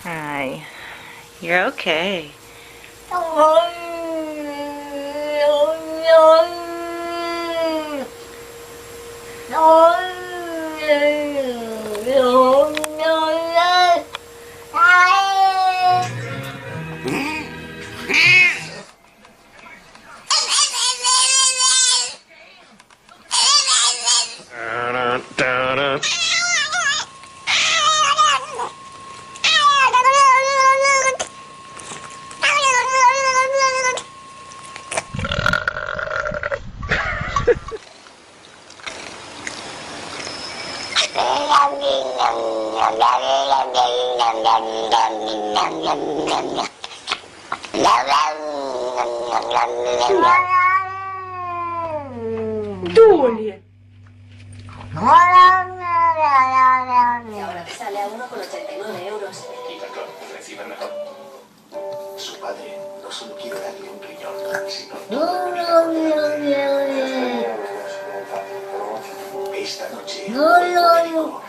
Hi, you're okay. Duli. Y ahora te sale a 1,89 euros. Y la clon recibe mejor. Su padre no solo quiere darle un riñón, sino toda la vida por delante. Esta noche, el médico